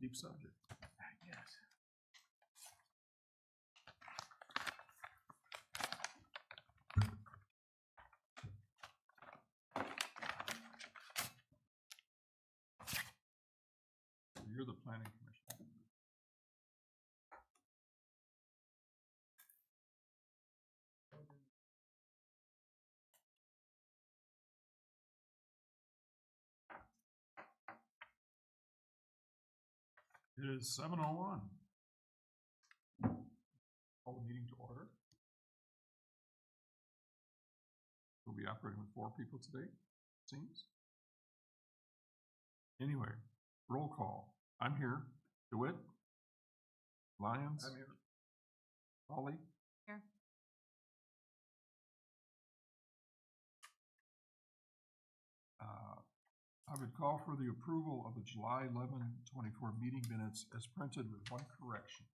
deep subject. Yes. You're the planning commission. It is 7:01. Call the meeting to order. We'll be operating with 4 people today, it seems. Anyway, roll call. I'm here. DeWitt? Lyons? I'm here. Holly? Here. I would call for the approval of the July 11, 24 meeting minutes as printed with one correction.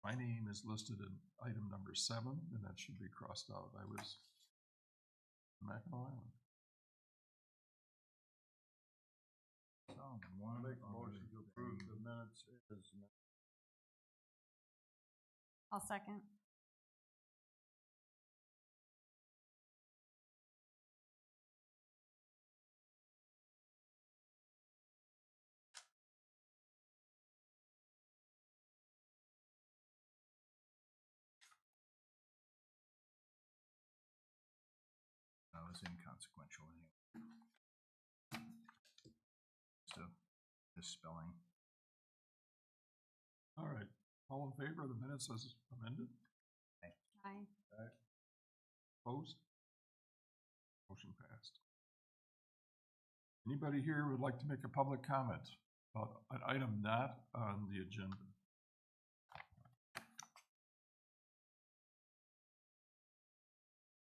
My name is listed in item number 7, and that should be crossed out. I was on Mackinac Island. One make a motion to approve the minutes as I'll second. that was inconsequential anyway. So, misspelling. All right. All in favor of the minutes as amended? Aye. Opposed? Motion passed. Anybody here would like to make a public comment about an item not on the agenda?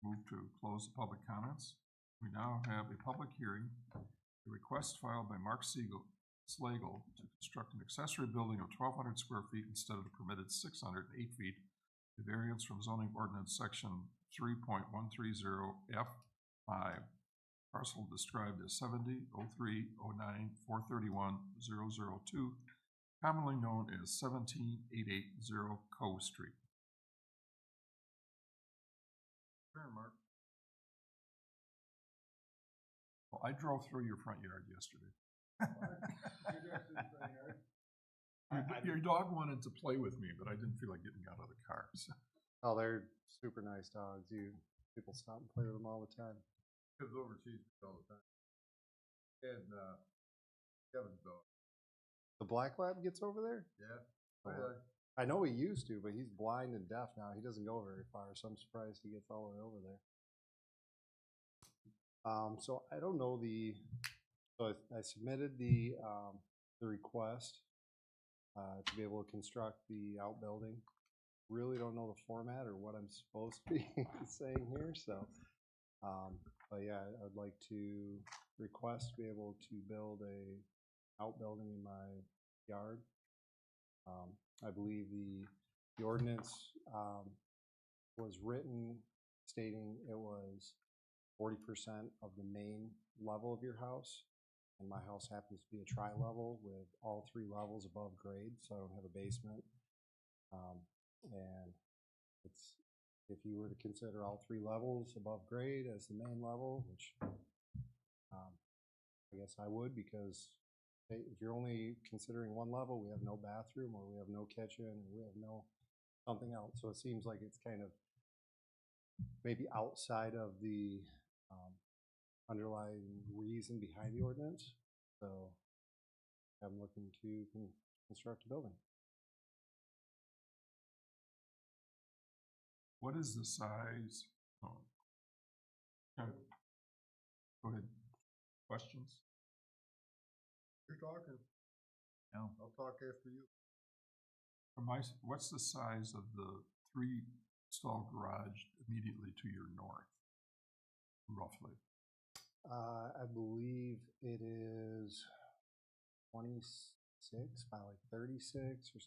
Move to close the public comments. We now have a public hearing, a request filed by Mark Slagle to construct an accessory building of 1,200 square feet instead of the permitted 608 feet. The variance from zoning ordinance section 3.130 F5, parcel described as 70-03-09-431-002, commonly known as 17880 Cove Street. Sure, Mark. Well, I drove through your front yard yesterday. Your dog wanted to play with me, but I didn't feel like getting out of the car. So. Oh, they're super nice dogs. People stop and play with them all the time. Comes overseas all the time. And Kevin's dog. The black lab gets over there? Yeah. Oh, I know he used to, but he's blind and deaf now. He doesn't go very far, so I'm surprised he gets all the way over there. So I don't know so I submitted the request to be able to construct the outbuilding. Really don't know the format or what I'm supposed to be saying here, so but yeah, I'd like to request to be able to build a outbuilding in my yard. I believe the ordinance was written stating it was 40% of the main level of your house, and my house happens to be a tri-level with all 3 levels above grade, so I don't have a basement. And it's, if you were to consider all 3 levels above grade as the main level, which I guess I would, because if you're only considering 1 level, we have no bathroom, or we have no kitchen, or we have no something else. So it seems like it's kind of maybe outside of the underlying reason behind the ordinance. So I'm looking to construct a building. What is the size? Oh. Okay. Go ahead. Questions? You're talking. No. I'll talk after you. What's the size of the 3-stall garage immediately to your north, roughly? I believe it is 26 by like 36 or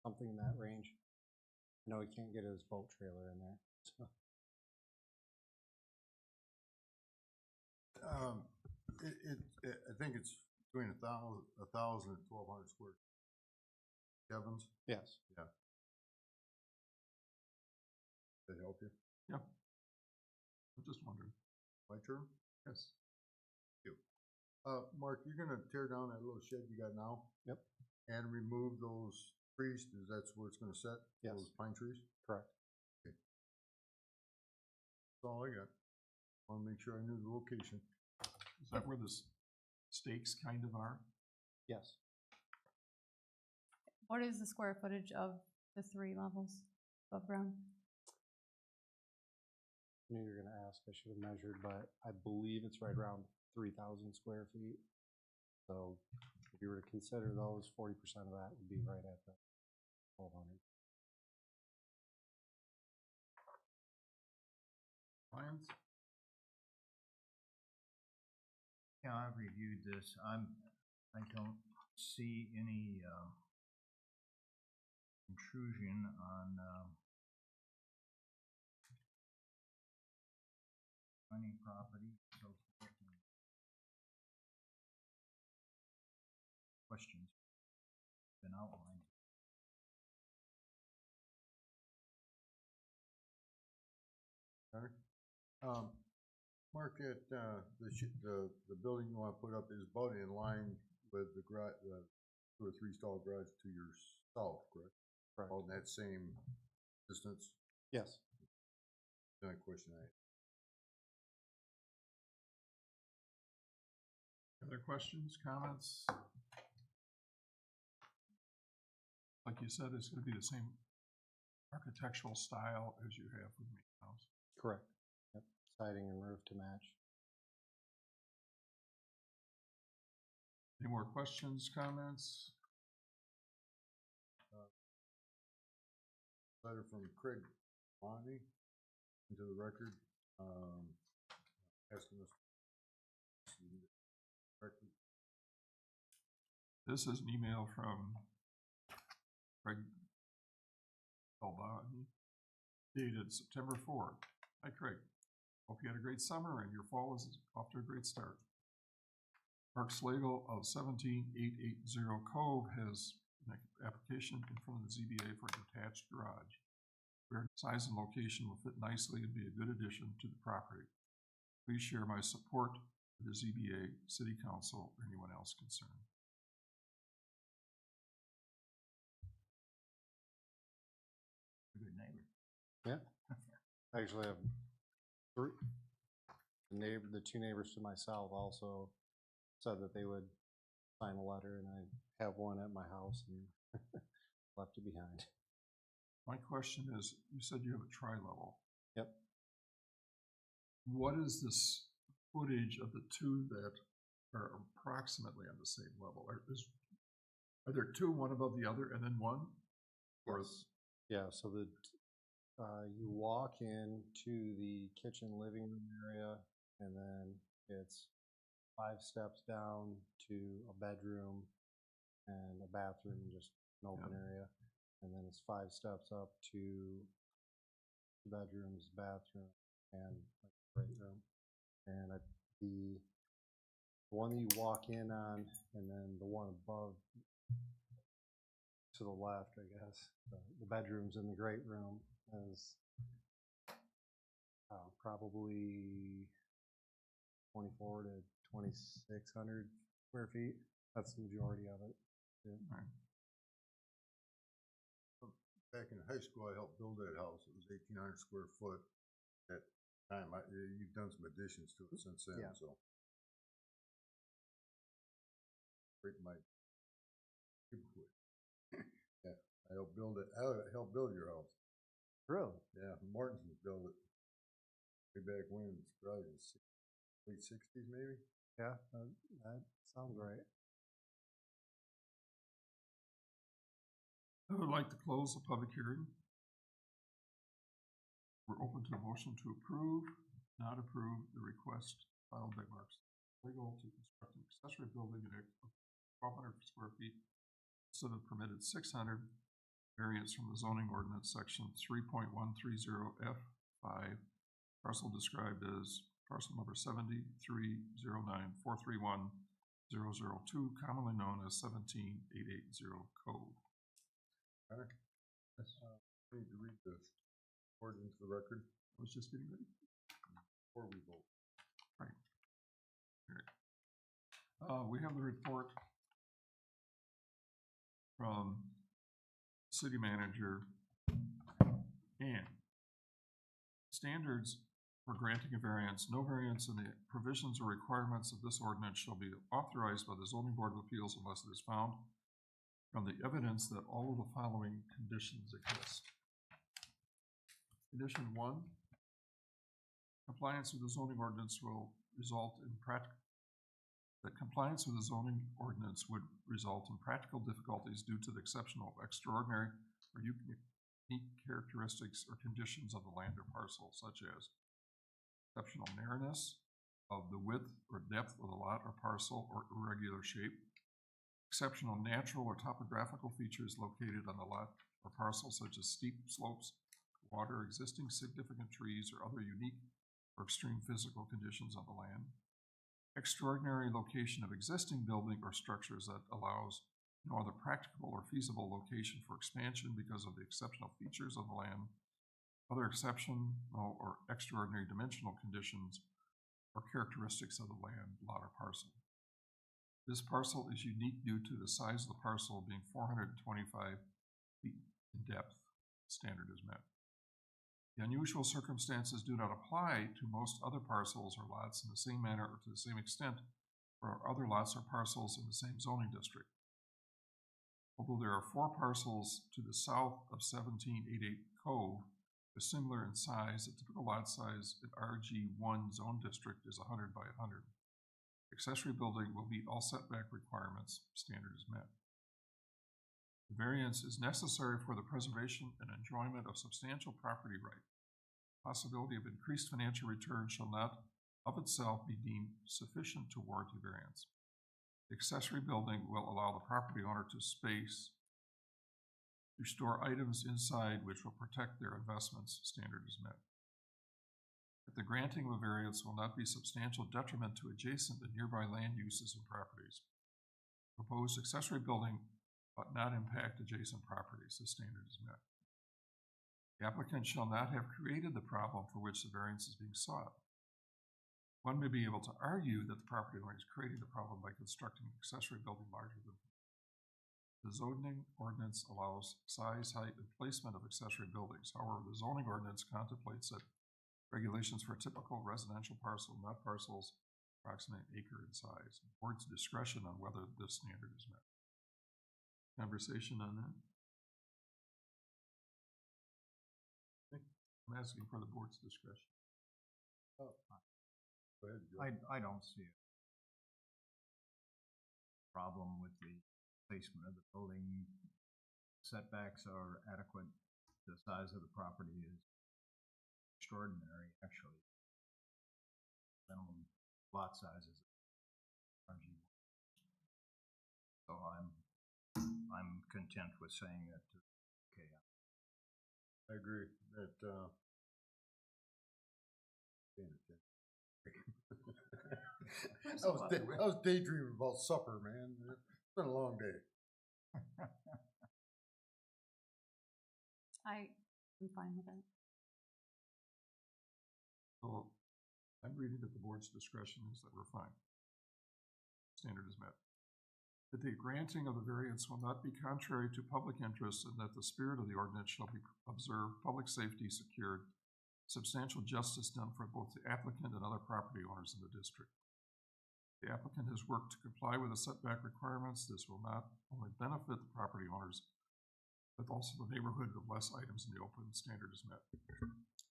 something in that range. I know he can't get his boat trailer in there. So. I think it's between 1,000 and 1,200 square. Kevin's, Yes. that help you? Yeah. I'm just wondering. My turn? Yes. Mark, you're gonna tear down that little shed you got now? Yep. And remove those trees, cause that's where it's gonna set? Yes. Those pine trees? Correct. That's all I got. Wanna make sure I knew the location. Is that where the stakes kind of are? Yes. What is the square footage of the 3 levels above ground? I knew you were gonna ask, I should have measured, but I believe it's right around 3,000 square feet. So if you were to consider those, 40% of that would be right at the 1,200. Plans? Yeah, I've reviewed this. I don't see any intrusion on any property, so forth. Questions been outlined. Alright. Mark, the building you wanna put up is about in line with the 2 or 3 stall garage to your south, correct? Correct. On that same distance? Yes. The only question I had. Other questions, comments? Like you said, it's gonna be the same architectural style as you have with Main House. Correct. Yep. Siding and roof to match. Any more questions, comments? Letter from Craig Lonnie into the record, asking us. This is an email from Craig Albani, dated September 4th. Hi Craig, hope you had a great summer and your fall is off to a great start. Mark Slagle of 17880 Cove has an application in front of the ZBA for a detached garage, where size and location will fit nicely and be a good addition to the property. Please share my support for the ZBA, City Council, or anyone else concerned. A good neighbor. Yeah. I actually have the 2 neighbors to myself also said that they would sign a letter, and I have one at my house and left it behind. My question is, you said you have a tri-level. Yep. What is this footage of the 2 that are approximately on the same level? Are there 2, one above the other, and then 1? Or Yes. Yeah, so you walk into the kitchen living room area, and then it's 5 steps down to a bedroom and a bathroom, just an open area. And then it's 5 steps up to bedrooms, bathroom, and a great room. And the one that you walk in on, and then the one above to the left, I guess, the bedrooms in the great room is probably 24 to 2,600 square feet. That's the majority of it. Yeah. Right. Back in high school, I helped build that house. It was 1,800 square foot. At the time, you've done some additions to it since then, Yeah. so. Break my yeah, I helped build it. I helped build your house. Really? Yeah, Martinson built it. Way back when, it's probably in the late 60s maybe. Yeah, that sounds right. I would like to close the public hearing. We're open to a motion to approve, not approve the request filed by Mark Slagle to construct an accessory building at 1,200 square feet instead of permitted 600, variance from the zoning ordinance section 3.130F5, parcel described as parcel number 7309431, commonly known as 17880 code. Connor? Need to read the ordinance to the record I was just getting ready. before we vote. We have the report from city manager and standards for granting a variance. No variance in the provisions or requirements of this ordinance shall be authorized by the zoning board of appeals unless it is found from the evidence that all of the following conditions exist. Condition 1, compliance with the zoning ordinance will result in compliance with the zoning ordinance would result in practical difficulties due to the exceptional, extraordinary, or unique characteristics or conditions of the land or parcel, such as exceptional narrowness of the width or depth of the lot or parcel or irregular shape, exceptional natural or topographical features located on the lot or parcel, such as steep slopes, water, existing significant trees, or other unique or extreme physical conditions on the land, extraordinary location of existing building or structures that allows no other practicable or feasible location for expansion because of the exceptional features of the land, other exceptional or extraordinary dimensional conditions or characteristics of the land, lot, or parcel. This parcel is unique due to the size of the parcel being 425 feet in depth. Standard is met. The unusual circumstances do not apply to most other parcels or lots in the same manner or to the same extent for other lots or parcels in the same zoning district. Although there are 4 parcels to the south of 1788 Cove, similar in size, the typical lot size in RG1 zone district is 100 by 100. Accessory building will meet all setback requirements. Standard is met. The variance is necessary for the preservation and enjoyment of substantial property right. Possibility of increased financial return shall not of itself be deemed sufficient to warrant a variance. The accessory building will allow the property owner to store items inside which will protect their investments. Standard is met. That the granting of a variance will not be substantial detriment to adjacent and nearby land uses and properties. Proposed accessory building but not impact adjacent properties. The standard is met. The applicant shall not have created the problem for which the variance is being sought. One may be able to argue that the property owner is creating the problem by constructing an accessory building larger than the zoning ordinance allows size, height, and placement of accessory buildings. However, the zoning ordinance contemplates that regulations for a typical residential parcel, not parcels approximately an acre in size. Board's discretion on whether this standard is met. Conversation on that? I'm asking for the board's discretion. Oh. Go ahead, Joe. I don't see a problem with the placement of the building. Setbacks are adequate. The size of the property is extraordinary, actually. Minimum lot sizes. So I'm content with saying that. Okay. I agree that, I was daydreaming about supper, man. It's been a long day. I'm fine with it. So I'm reading that the board's discretion is that we're fine. Standard is met. That the granting of the variance will not be contrary to public interest and that the spirit of the ordinance shall be observed, public safety secured, substantial justice done for both the applicant and other property owners in the district. The applicant has worked to comply with the setback requirements. This will not only benefit the property owners, but also the neighborhood with less items in the open. Standard is met.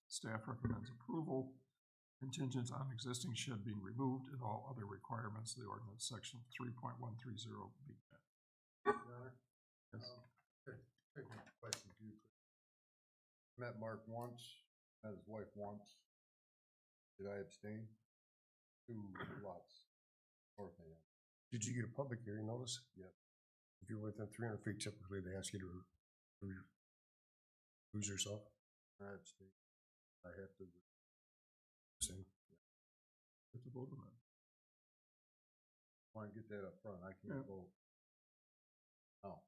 Staff recommends approval contingent on existing shed being removed and all other requirements of the ordinance section 3.130 being met. Your Honor? Yes. Question to you. Met Mark once, met his wife once. Did I abstain? 2 lots. North end. Did you get a public hearing notice? Yep. If you're within 300 feet, typically they ask you to lose yourself. I abstain. I have to. Same. It's a vote on that. wanna get that up front, I Yeah. can't vote. No,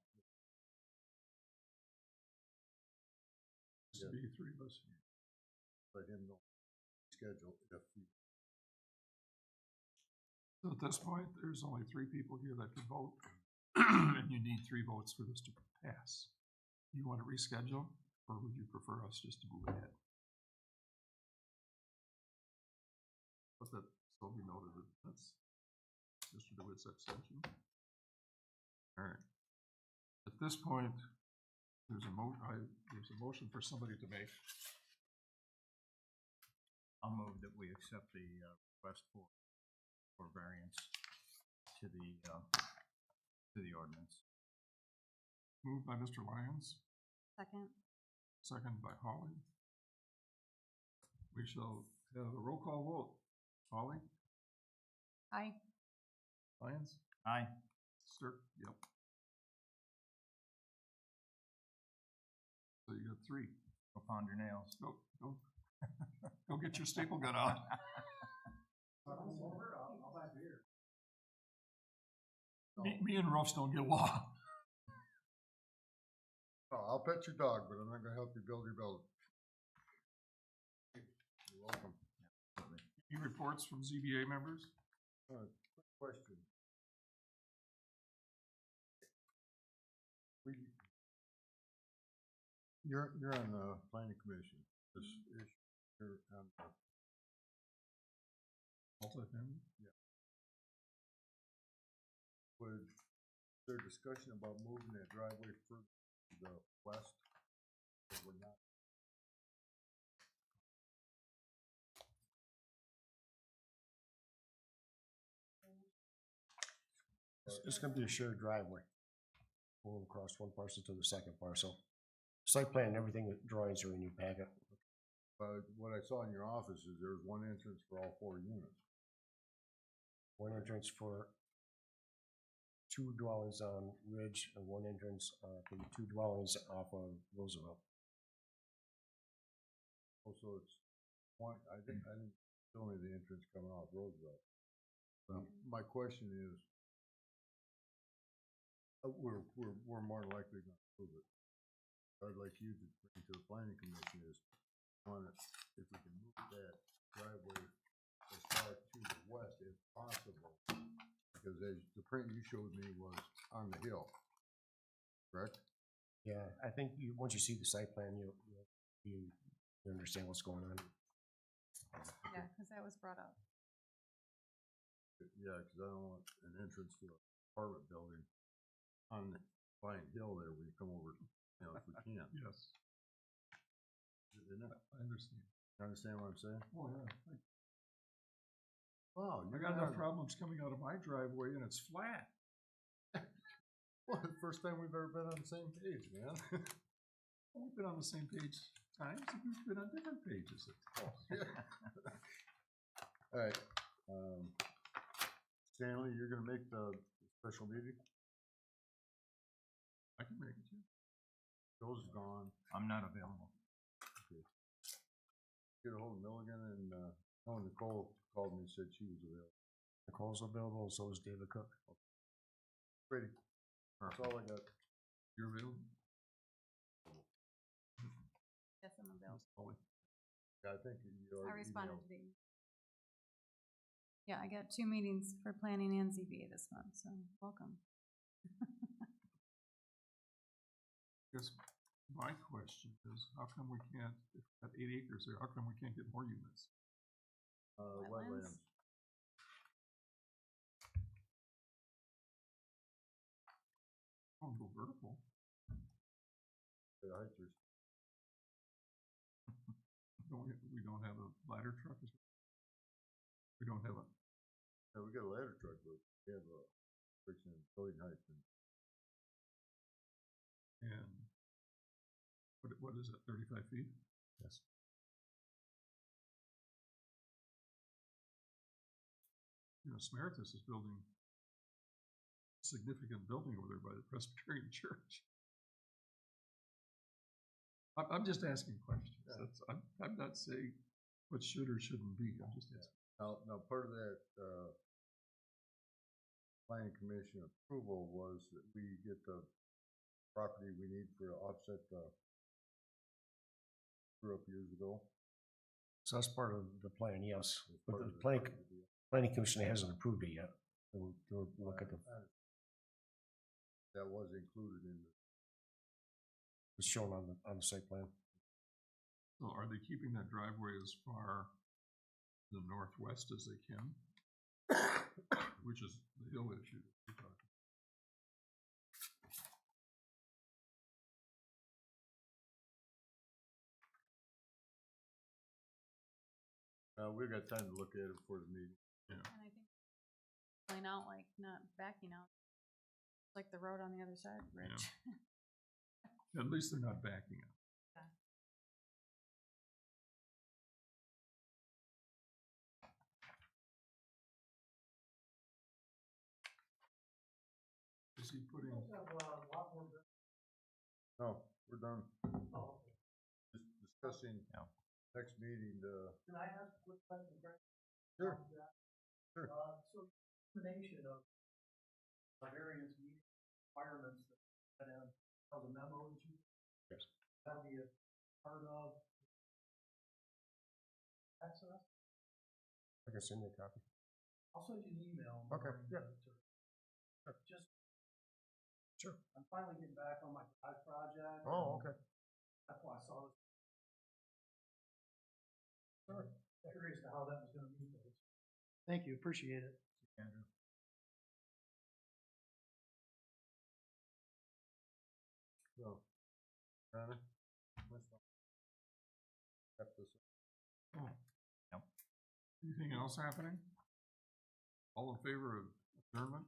This would be three of us. let him know, schedule if he. So at this point, there's only three people here that could vote, and you need three votes for this to pass. You want to reschedule, or would you prefer us just to move ahead? Let that still be noted that that's Mr. DeWitt's abstention. All right. At this point, there's a motion for somebody to make. I'll move that we accept the request for variance to the ordinance. Moved by Mr. Lyons, Second. second by Holly. We shall have a roll call vote. Holly? Aye. Lyons? Aye. Sir? Yep. So you got three. Go pound your nails. Go, go. Go get your staple gun out. Me and Ruffs don't get along. Oh, I'll pet your dog, but I'm not gonna help you build your building. You're welcome. Any reports from ZBA members? Quick question. You're on the planning commission, this issue, you're on the. Multifamily? Was there discussion about moving that driveway further to the west? Or we're not? It's gonna be a shared driveway. Going across one parcel to the second parcel. Site plan and everything, drawings are in your packet. But what I saw in your office is there's one entrance for all 4 units. One entrance for 2 dwellings on Ridge and one entrance for the 2 dwellings off of Roosevelt. Also, it's one, I didn't, it's only the entrance coming off Roosevelt. My question is, we're more than likely gonna approve it. I'd like you to bring to the planning commission is, if we can move that driveway as far to the west if possible. Because as the print you showed me was on the hill, correct? Yeah, I think once you see the site plan, you understand what's going on. Yeah, because that was brought up. Yeah, because I don't want an entrance to an apartment building on the Pine Hill there when you come over, you know, if we can. Yes, Isn't it? I understand. You understand what I'm saying? Oh, yeah. Wow, I got enough problems coming out of my driveway and it's flat. Well, the first time we've ever been on the same page, man. We've been on the same page times, and we've been on different pages. All right, Stanley, you're gonna make the special meeting? I can make it, yeah. Joe's gone. I'm not available. Get a hold of Milligan and, Nicole called me and said she was available. Nicole's available, and so is David Cook. Ready. That's all I got. You're available? Yes, I'm available. Holly? Yeah, I think you I already responded emailed. to the. Yeah, I got 2 meetings for planning and ZBA this month, so welcome. Guess my question is, how come we can't, if we've got 8 acres there, how come we can't get more units? Wetlands? Wetlands. Oh, go vertical. The height is- We don't have a ladder truck? We don't have a, Yeah, we got a ladder truck, but we have a friction building height. and what is it, 35 feet? Yes. You know, Smeritus is building a significant building over there by the Presbyterian Church. I'm just asking questions. That's, I'm not saying what should or shouldn't be. I'm just asking. Now part of that, planning commission approval was that we get the property we need for to offset the screw up years ago. So that's part of the plan, yes. As But part the of the- planning commission hasn't approved it yet. They'll look at the, That was included in the, it's shown on the site plan. So are they keeping that driveway as far to the northwest as they can? Which is the hill issue that we're talking. we've got time to look at it before the meeting. And I think pulling out, like, not backing out, like the road on the other side, Rich. At least they're not backing up. Is he putting, No, we're done. Just discussing next meeting, Can I ask a quick question, Greg? Sure. Sure. So combination of variance meeting requirements that have a memo that you. Yes. That'll be a part of. Access, I can send you a copy. I'll send you an email. Okay, yeah. Just. Sure. I'm finally getting back on my drive project. Oh, okay. That's why I saw this. Sure. Curious to how that was gonna meet those. Thank you, appreciate it. Andrew. so, Connor? Wrap this up. oh. Yep. Anything else happening? All in favor of adjournment?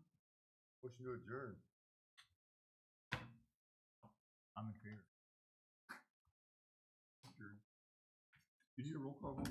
Motion to adjourn. I'm in favor. Adjourn. You need a roll call vote?